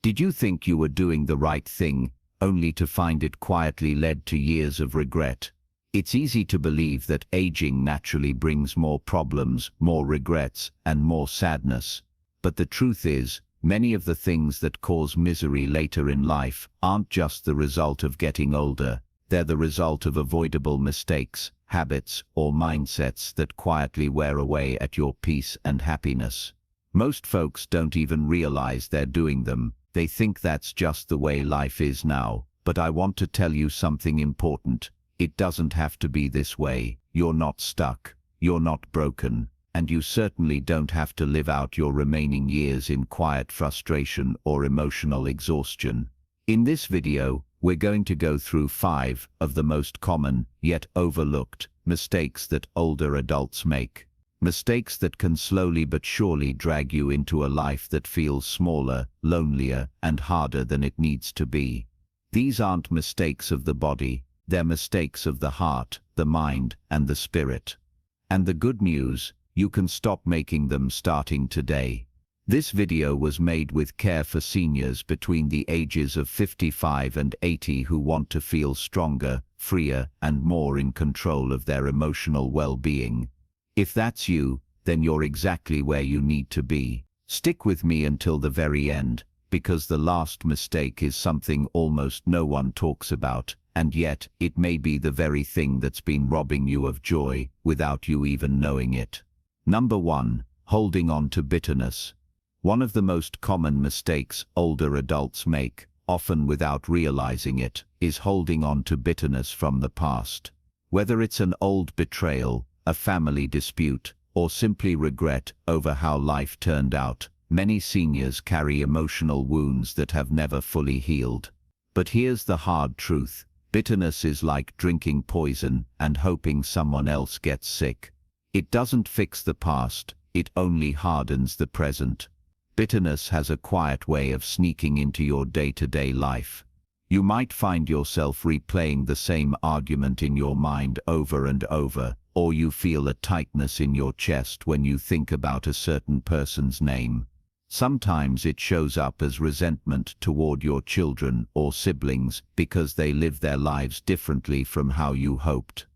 Did you think you were doing the right thing, only to find it quietly led to years of regret? It's easy to believe that aging naturally brings more problems, more regrets, and more sadness. But the truth is, many of the things that cause misery later in life aren't just the result of getting older. They're the result of avoidable mistakes, habits, or mindsets that quietly wear away at your peace and happiness. Most folks don't even realize they're doing them. They think that's just the way life is now. But I want to tell you something important. It doesn't have to be this way. You're not stuck. You're not broken. And you certainly don't have to live out your remaining years in quiet frustration or emotional exhaustion. In this video, we're going to go through 5 of the most common, yet overlooked, mistakes that older adults make. Mistakes that can slowly but surely drag you into a life that feels smaller, lonelier, and harder than it needs to be. These aren't mistakes of the body. They're mistakes of the heart, the mind, and the spirit. And the good news, you can stop making them starting today. This video was made with care for seniors between the ages of 55 and 80 who want to feel stronger, freer, and more in control of their emotional well-being. If that's you, then you're exactly where you need to be. Stick with me until the very end, because the last mistake is something almost no one talks about, and yet it may be the very thing that's been robbing you of joy without you even knowing it. Number 1. Holding on to bitterness. One of the most common mistakes older adults make, often without realizing it, is holding on to bitterness from the past. Whether it's an old betrayal, a family dispute, or simply regret over how life turned out, many seniors carry emotional wounds that have never fully healed. But here's the hard truth. Bitterness is like drinking poison and hoping someone else gets sick. It doesn't fix the past, it only hardens the present. Bitterness has a quiet way of sneaking into your day-to-day life. You might find yourself replaying the same argument in your mind over and over, or you feel a tightness in your chest when you think about a certain person's name. Sometimes it shows up as resentment toward your children or siblings because they live their lives differently from how you hoped.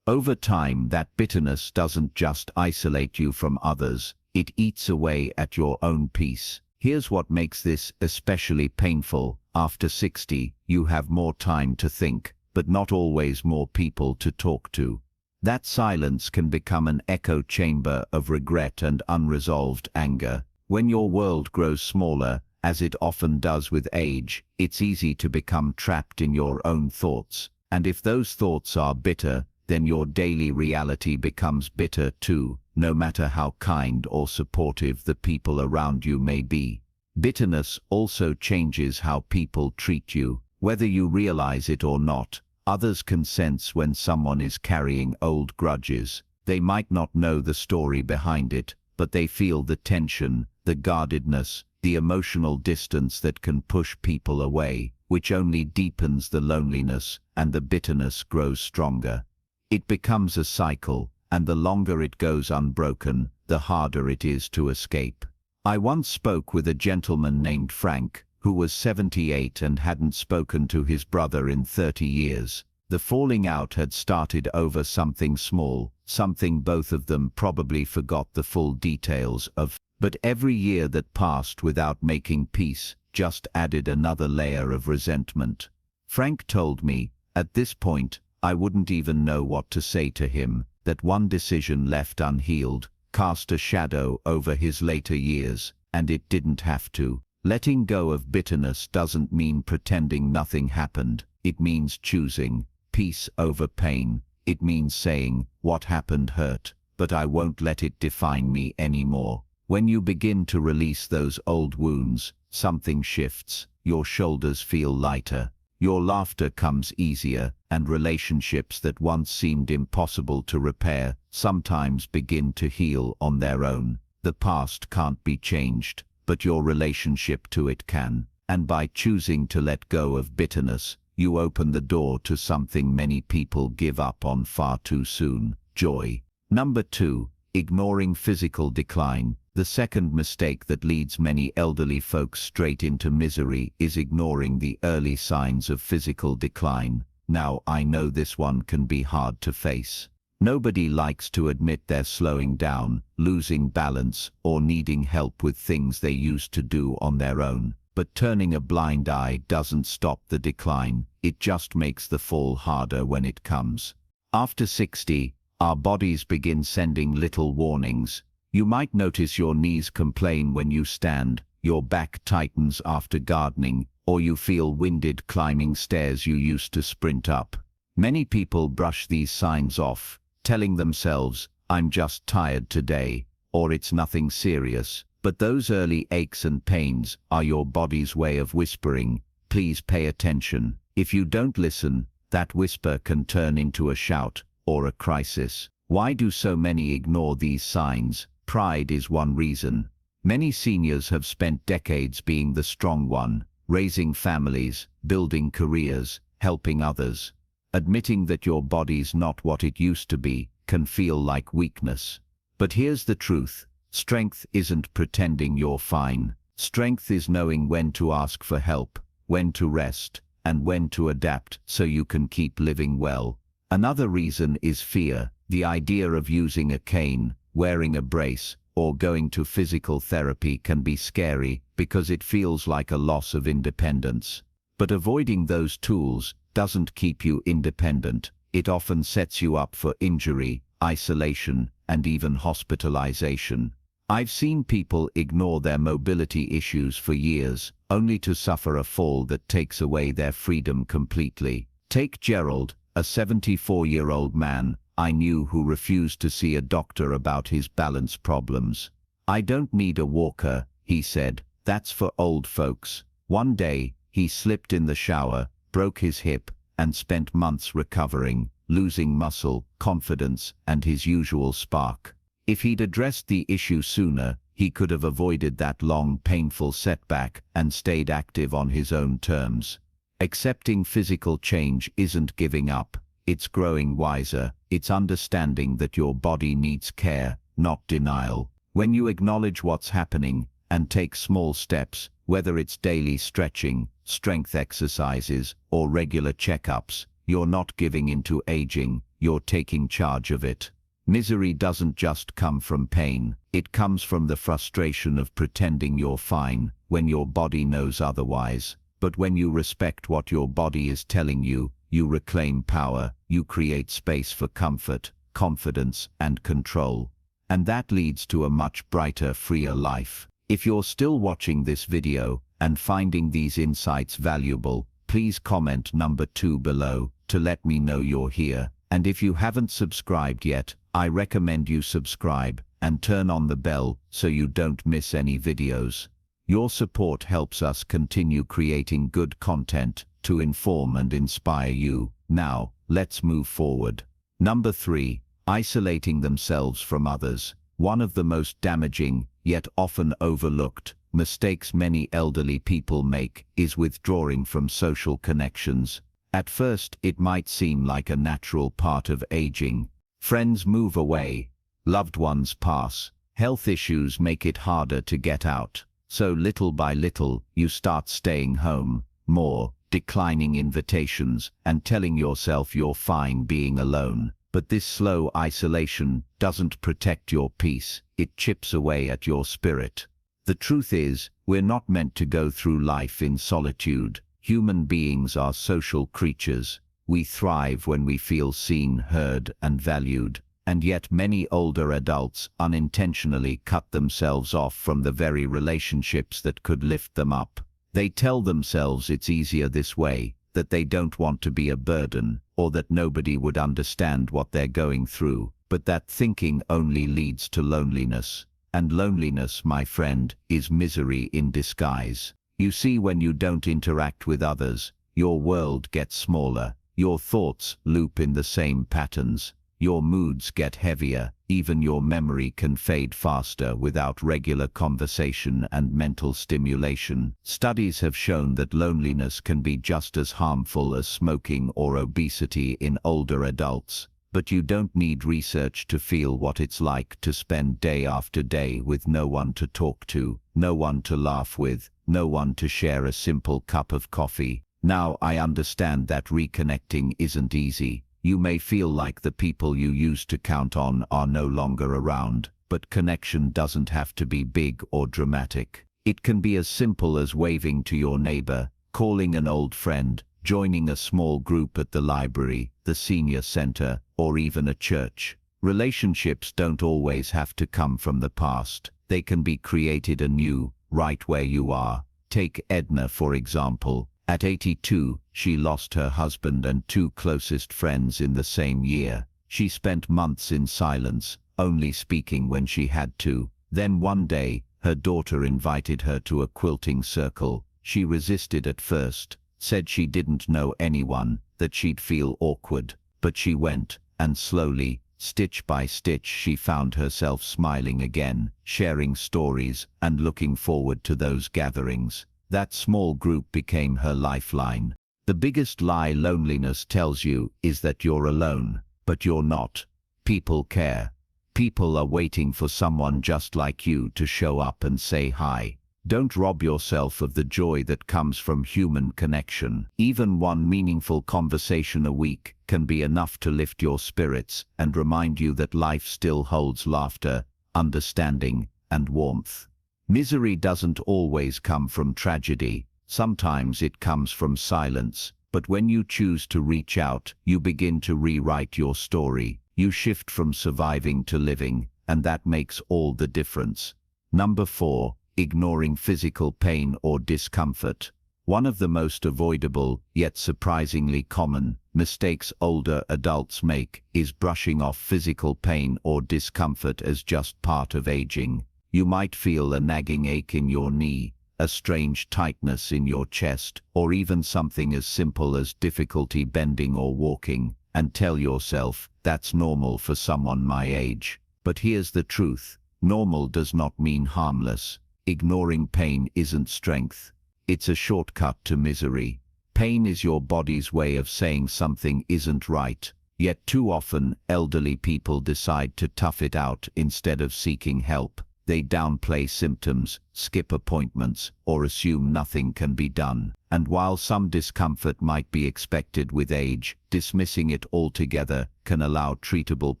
Over time, that bitterness doesn't just isolate you from others, it eats away at your own peace. Here's what makes this especially painful. After 60, you have more time to think, but not always more people to talk to. That silence can become an echo chamber of regret and unresolved anger. When your world grows smaller, as it often does with age, it's easy to become trapped in your own thoughts. And if those thoughts are bitter, then your daily reality becomes bitter too, no matter how kind or supportive the people around you may be. Bitterness also changes how people treat you. Whether you realize it or not, others can sense when someone is carrying old grudges. They might not know the story behind it, but they feel the tension, the guardedness, the emotional distance that can push people away, which only deepens the loneliness, and the bitterness grows stronger. It becomes a cycle, and the longer it goes unbroken, the harder it is to escape. I once spoke with a gentleman named Frank, who was 78 and hadn't spoken to his brother in 30 years. The falling out had started over something small, something both of them probably forgot the full details of. But every year that passed without making peace just added another layer of resentment. Frank told me, at this point, I wouldn't even know what to say to him, that one decision left unhealed cast a shadow over his later years, and it didn't have to. Letting go of bitterness doesn't mean pretending nothing happened. It means choosing peace over pain. It means saying, what happened hurt, but I won't let it define me anymore. When you begin to release those old wounds, something shifts. Your shoulders feel lighter. Your laughter comes easier, and relationships that once seemed impossible to repair sometimes begin to heal on their own. The past can't be changed, but your relationship to it can. And by choosing to let go of bitterness, you open the door to something many people give up on far too soon: joy. Number 2. Ignoring physical decline. The second mistake that leads many elderly folks straight into misery is ignoring the early signs of physical decline. Now, I know this one can be hard to face. Nobody likes to admit they're slowing down, losing balance, or needing help with things they used to do on their own. But turning a blind eye doesn't stop the decline, it just makes the fall harder when it comes. After 60, our bodies begin sending little warnings. You might notice your knees complain when you stand, your back tightens after gardening, or you feel winded climbing stairs you used to sprint up. Many people brush these signs off, telling themselves, "I'm just tired today," or "it's nothing serious." But those early aches and pains are your body's way of whispering, "Please pay attention." If you don't listen, that whisper can turn into a shout or a crisis. Why do so many ignore these signs? Pride is one reason. Many seniors have spent decades being the strong one, raising families, building careers, helping others. Admitting that your body's not what it used to be can feel like weakness. But here's the truth. Strength isn't pretending you're fine. Strength is knowing when to ask for help, when to rest, and when to adapt so you can keep living well. Another reason is fear. The idea of using a cane, wearing a brace, or going to physical therapy can be scary because it feels like a loss of independence. But avoiding those tools doesn't keep you independent. It often sets you up for injury, isolation, and even hospitalization. I've seen people ignore their mobility issues for years, only to suffer a fall that takes away their freedom completely. Take Gerald, a 74-year-old man I knew who refused to see a doctor about his balance problems. "I don't need a walker," he said. "That's for old folks." One day, he slipped in the shower, broke his hip, and spent months recovering, losing muscle, confidence, and his usual spark. If he'd addressed the issue sooner, he could have avoided that long, painful setback and stayed active on his own terms. Accepting physical change isn't giving up. It's growing wiser. It's understanding that your body needs care, not denial. When you acknowledge what's happening and take small steps, whether it's daily stretching, strength exercises, or regular checkups, you're not giving into aging, you're taking charge of it. Misery doesn't just come from pain, it comes from the frustration of pretending you're fine when your body knows otherwise. But when you respect what your body is telling you, you reclaim power, you create space for comfort, confidence, and control. And that leads to a much brighter, freer life. If you're still watching this video and finding these insights valuable, please comment number 2 below to let me know you're here. And if you haven't subscribed yet, I recommend you subscribe and turn on the bell so you don't miss any videos. Your support helps us continue creating good content to inform and inspire you. Now, let's move forward. Number 3, isolating themselves from others. One of the most damaging, yet often overlooked, mistakes many elderly people make is withdrawing from social connections. At first, it might seem like a natural part of aging. Friends move away, loved ones pass, health issues make it harder to get out. So little by little, you start staying home more, declining invitations, and telling yourself you're fine being alone. But this slow isolation doesn't protect your peace, it chips away at your spirit. The truth is, we're not meant to go through life in solitude. Human beings are social creatures. We thrive when we feel seen, heard, and valued. And yet many older adults unintentionally cut themselves off from the very relationships that could lift them up. They tell themselves it's easier this way, that they don't want to be a burden, or that nobody would understand what they're going through. But that thinking only leads to loneliness. And loneliness, my friend, is misery in disguise. You see, when you don't interact with others, your world gets smaller. Your thoughts loop in the same patterns. Your moods get heavier, even your memory can fade faster without regular conversation and mental stimulation. Studies have shown that loneliness can be just as harmful as smoking or obesity in older adults. But you don't need research to feel what it's like to spend day after day with no one to talk to, no one to laugh with, no one to share a simple cup of coffee. Now I understand that reconnecting isn't easy. You may feel like the people you used to count on are no longer around, but connection doesn't have to be big or dramatic. It can be as simple as waving to your neighbor, calling an old friend, joining a small group at the library, the senior center, or even a church. Relationships don't always have to come from the past. They can be created anew, right where you are. Take Edna, for example. At 82, she lost her husband and two closest friends in the same year. She spent months in silence, only speaking when she had to. Then one day, her daughter invited her to a quilting circle. She resisted at first, said she didn't know anyone, that she'd feel awkward. But she went, and slowly, stitch by stitch, she found herself smiling again, sharing stories, and looking forward to those gatherings. That small group became her lifeline. The biggest lie loneliness tells you is that you're alone, but you're not. People care. People are waiting for someone just like you to show up and say hi. Don't rob yourself of the joy that comes from human connection. Even one meaningful conversation a week can be enough to lift your spirits and remind you that life still holds laughter, understanding, and warmth. Misery doesn't always come from tragedy. Sometimes it comes from silence. But when you choose to reach out, you begin to rewrite your story. You shift from surviving to living, and that makes all the difference. Number 4. Ignoring physical pain or discomfort. One of the most avoidable, yet surprisingly common, mistakes older adults make is brushing off physical pain or discomfort as just part of aging. You might feel a nagging ache in your knee, a strange tightness in your chest, or even something as simple as difficulty bending or walking, and tell yourself, that's normal for someone my age. But here's the truth. Normal does not mean harmless. Ignoring pain isn't strength. It's a shortcut to misery. Pain is your body's way of saying something isn't right. Yet too often, elderly people decide to tough it out instead of seeking help. They downplay symptoms, skip appointments, or assume nothing can be done. And while some discomfort might be expected with age, dismissing it altogether can allow treatable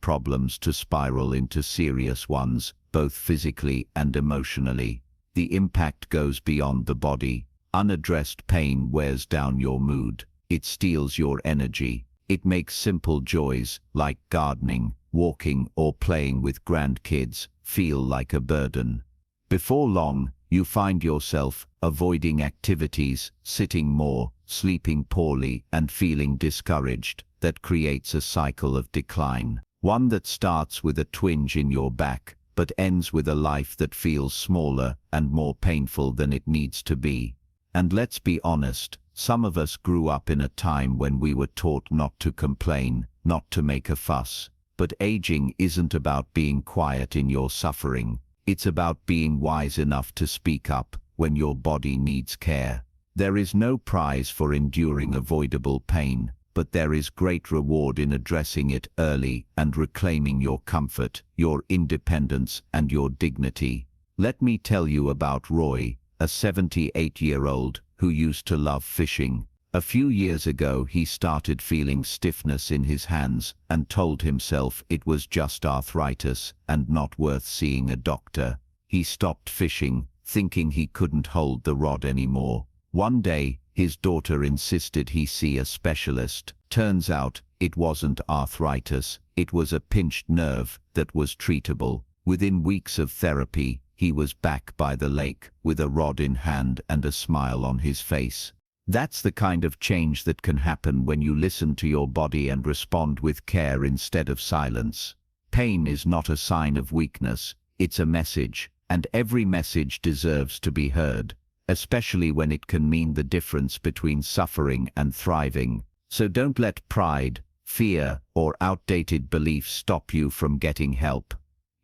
problems to spiral into serious ones, both physically and emotionally. The impact goes beyond the body. Unaddressed pain wears down your mood. It steals your energy. It makes simple joys, like gardening, walking, or playing with grandkids, feel like a burden. Before long, you find yourself avoiding activities, sitting more, sleeping poorly, and feeling discouraged. That creates a cycle of decline. One that starts with a twinge in your back, but ends with a life that feels smaller and more painful than it needs to be. And let's be honest, some of us grew up in a time when we were taught not to complain, not to make a fuss. But aging isn't about being quiet in your suffering. It's about being wise enough to speak up when your body needs care. There is no prize for enduring avoidable pain, but there is great reward in addressing it early and reclaiming your comfort, your independence, and your dignity. Let me tell you about Roy, a 78-year-old who used to love fishing. A few years ago, he started feeling stiffness in his hands and told himself it was just arthritis and not worth seeing a doctor. He stopped fishing, thinking he couldn't hold the rod anymore. One day, his daughter insisted he see a specialist. Turns out, it wasn't arthritis, it was a pinched nerve that was treatable. Within weeks of therapy, he was back by the lake with a rod in hand and a smile on his face. That's the kind of change that can happen when you listen to your body and respond with care instead of silence. Pain is not a sign of weakness, it's a message, and every message deserves to be heard, especially when it can mean the difference between suffering and thriving. So don't let pride, fear, or outdated beliefs stop you from getting help.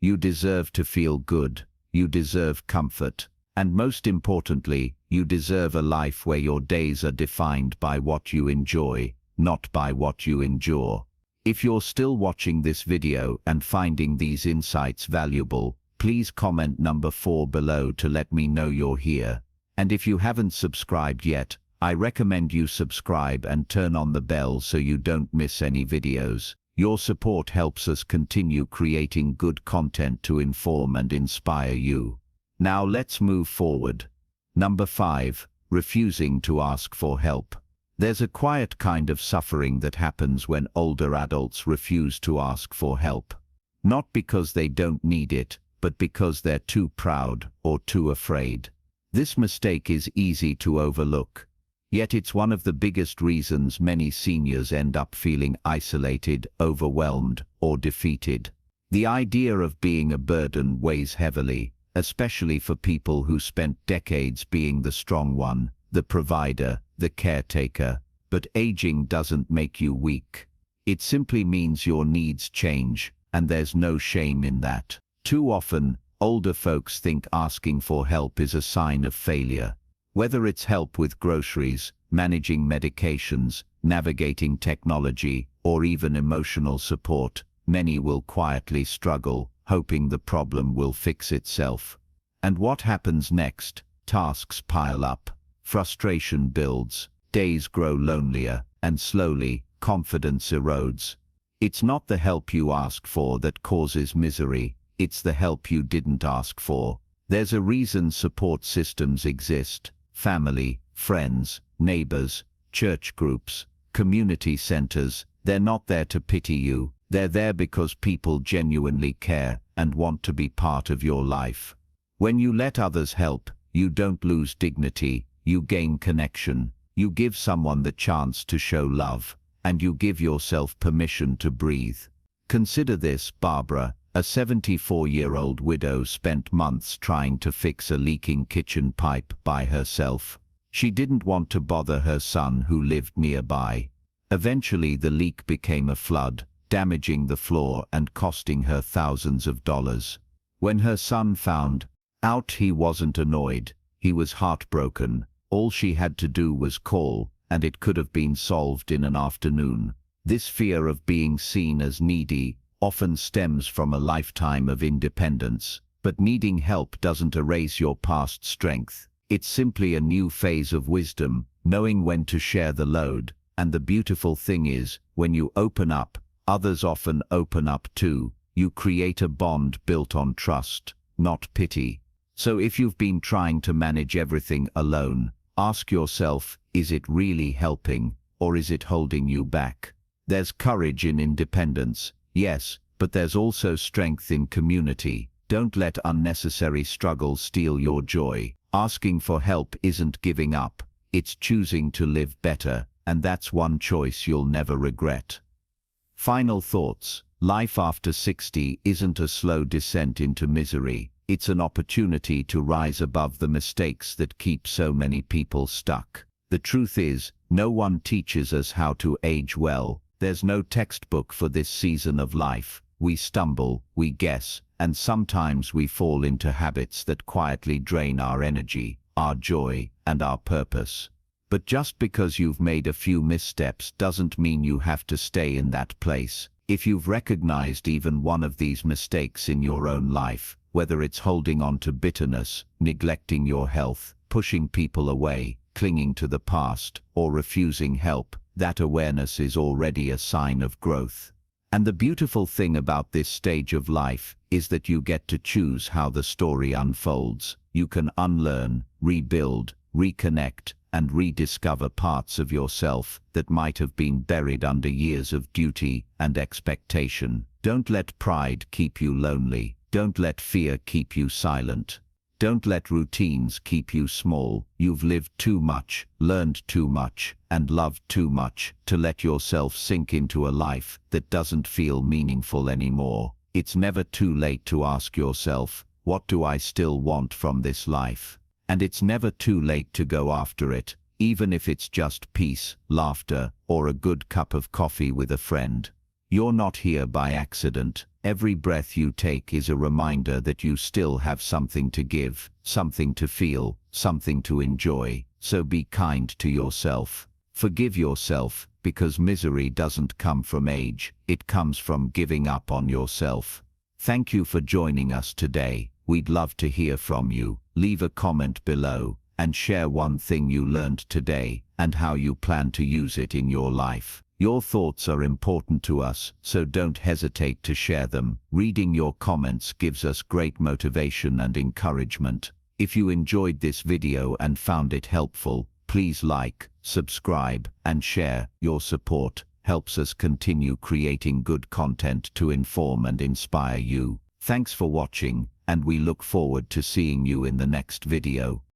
You deserve to feel good, you deserve comfort, and most importantly, you deserve a life where your days are defined by what you enjoy, not by what you endure. If you're still watching this video and finding these insights valuable, please comment number 4 below to let me know you're here. And if you haven't subscribed yet, I recommend you subscribe and turn on the bell so you don't miss any videos. Your support helps us continue creating good content to inform and inspire you. Now let's move forward. Number 5. Refusing to ask for help. There's a quiet kind of suffering that happens when older adults refuse to ask for help. Not because they don't need it, but because they're too proud or too afraid. This mistake is easy to overlook. Yet it's one of the biggest reasons many seniors end up feeling isolated, overwhelmed, or defeated. The idea of being a burden weighs heavily, especially for people who spent decades being the strong one, the provider, the caretaker. But aging doesn't make you weak. It simply means your needs change, and there's no shame in that. Too often, older folks think asking for help is a sign of failure. Whether it's help with groceries, managing medications, navigating technology, or even emotional support, many will quietly struggle, hoping the problem will fix itself. And what happens next? Tasks pile up, frustration builds, days grow lonelier, and slowly, confidence erodes. It's not the help you asked for that causes misery, it's the help you didn't ask for. There's a reason support systems exist. Family, friends, neighbors, church groups, community centers, they're not there to pity you. They're there because people genuinely care and want to be part of your life. When you let others help, you don't lose dignity, you gain connection. You give someone the chance to show love, and you give yourself permission to breathe. Consider this, Barbara, a 74-year-old widow, spent months trying to fix a leaking kitchen pipe by herself. She didn't want to bother her son who lived nearby. Eventually the leak became a flood, damaging the floor and costing her thousands of dollars. When her son found out, he wasn't annoyed, he was heartbroken. All she had to do was call, and it could have been solved in an afternoon. This fear of being seen as needy often stems from a lifetime of independence. But needing help doesn't erase your past strength. It's simply a new phase of wisdom, knowing when to share the load. And the beautiful thing is, when you open up, others often open up too. You create a bond built on trust, not pity. So if you've been trying to manage everything alone, ask yourself, is it really helping, or is it holding you back? There's courage in independence, yes, but there's also strength in community. Don't let unnecessary struggles steal your joy. Asking for help isn't giving up, it's choosing to live better, and that's one choice you'll never regret. Final thoughts. Life after 60 isn't a slow descent into misery. It's an opportunity to rise above the mistakes that keep so many people stuck. The truth is, no one teaches us how to age well. There's no textbook for this season of life. We stumble, we guess, and sometimes we fall into habits that quietly drain our energy, our joy, and our purpose. But just because you've made a few missteps doesn't mean you have to stay in that place. If you've recognized even one of these mistakes in your own life, whether it's holding on to bitterness, neglecting your health, pushing people away, clinging to the past, or refusing help, that awareness is already a sign of growth. And the beautiful thing about this stage of life is that you get to choose how the story unfolds. You can unlearn, rebuild, reconnect, and rediscover parts of yourself that might have been buried under years of duty and expectation. Don't let pride keep you lonely. Don't let fear keep you silent. Don't let routines keep you small. You've lived too much, learned too much, and loved too much to let yourself sink into a life that doesn't feel meaningful anymore. It's never too late to ask yourself, what do I still want from this life? And it's never too late to go after it, even if it's just peace, laughter, or a good cup of coffee with a friend. You're not here by accident. Every breath you take is a reminder that you still have something to give, something to feel, something to enjoy. So be kind to yourself. Forgive yourself, because misery doesn't come from age, it comes from giving up on yourself. Thank you for joining us today. We'd love to hear from you. Leave a comment below and share one thing you learned today and how you plan to use it in your life. Your thoughts are important to us, so don't hesitate to share them. Reading your comments gives us great motivation and encouragement. If you enjoyed this video and found it helpful, please like, subscribe, and share. Your support helps us continue creating good content to inform and inspire you. Thanks for watching, and we look forward to seeing you in the next video.